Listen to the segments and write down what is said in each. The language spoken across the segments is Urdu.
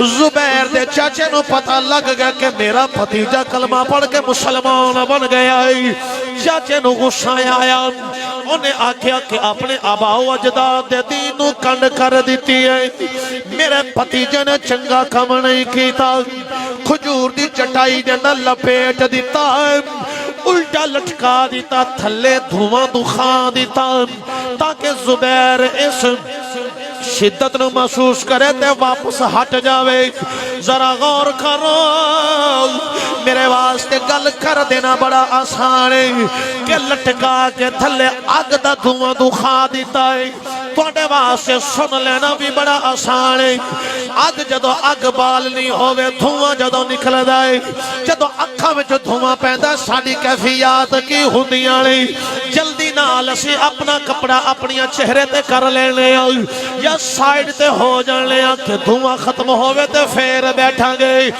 زبیر دے چاچے نو پتہ لگ گیا کہ میرا بھتیجا کلمہ پڑھ کے مسلمان بن گیا ہے۔ چاچے نو غصہ آیا، انہیں آکھیا کہ اپنے آبا و اجداد دے دین نو کنڈ کر دیتی ہے، میرے بھتیجے نے چنگا کم نہیں کیتا، کھجور دی چٹائی دے نہ لپیٹ دیتا ہے، الٹا لٹکا دیتا، تھلے دھواں دخان دیتا، تاکہ زبیر اس شدت نو محسوس کرے تے واپس ہٹ جاوے۔ ذرا غور کرو، میرے واسطے گل کر دینا بڑا آسان ہے کہ لٹکا کے تھلے آگ دا دھواں دخا دیتا ہے، توڑے واسطے سن لینا بھی بڑا آسان ہے۔ آگ جدو آگ بالنی ہوئے دھواں جدو نکل دائے، جدو اکھا میں جو دھواں پہندا ساڑی کیفیات کی ہندیاں نہیں، جلدی نال اسی اپنا کپڑا اپنی چہرے تے کر لینے یا سائیڈ تے ہو جانے کہ دھواں ختم ہوئے تے پھر بیٹھا گئے۔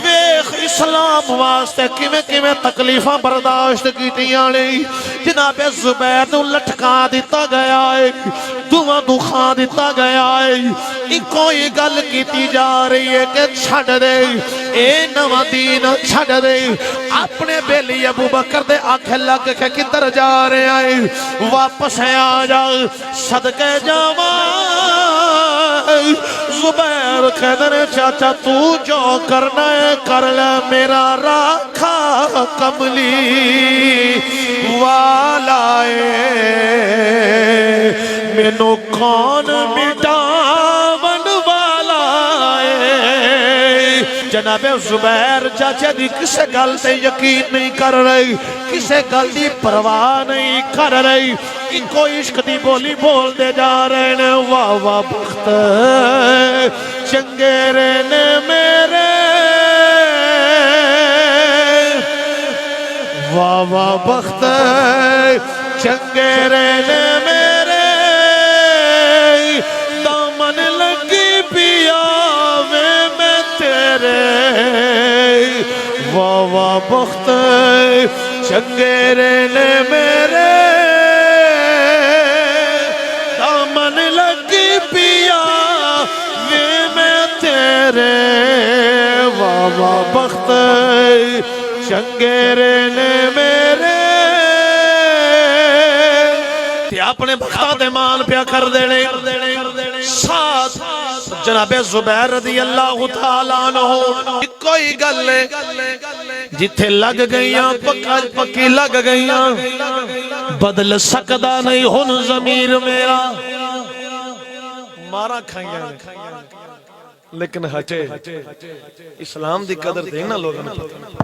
ویخ اسلام واسطے کیویں تکلیفاں برداشت کیتیاں نہیں، جناب زبیر نو لٹکا دیتا گیا ہے، دھواں دخا دیتا گیا ہے۔ ایک کوئی گل کیتی جا رہی ہے کہ چھڑ دے اے نواں دین، چھڑ دے اپنے بیلی ابو بکر دے آنکھیں لگ کے کدھر جا رہے ہیں، واپس آ جا صدقے جاواں۔ زبیر کہنے چاچا تو جو کرنا ہے کر لے، میرا راکھا کملی والا ہے، مینوں کون مٹاون والا ہے۔ جناب زبیر چاچا دی کسے گل تے یقین نہیں کر رہی، کسے گل دی پرواہ نہیں کر رہی، ایکو عشق دی بولی بول دے جا رہے نے۔ واہ واہ بخت چنگیرے نے میرے، واہ واہ بخت چنگیرے نے میرے، دامن لگی پیا میں تیرے، واہ واہ بخت چنگیرے نے میرے، دامن لگی پیا میں تیرے، واہ واہ بخت چنگیرے نے میرے۔ تے اپنے بختہ دے مان پیا کر دینے ساتھ جناب زبیر رضی اللہ تعالیٰ عنہ کوئی گلے جتھے لگ گئیاں پکی لگ گئیاں، بدل سکدا نہیں ہن ضمیر میرا۔ مارا کھائیاں لیکن ہٹے اسلام دی قدر دینا لوگوں نے پتہ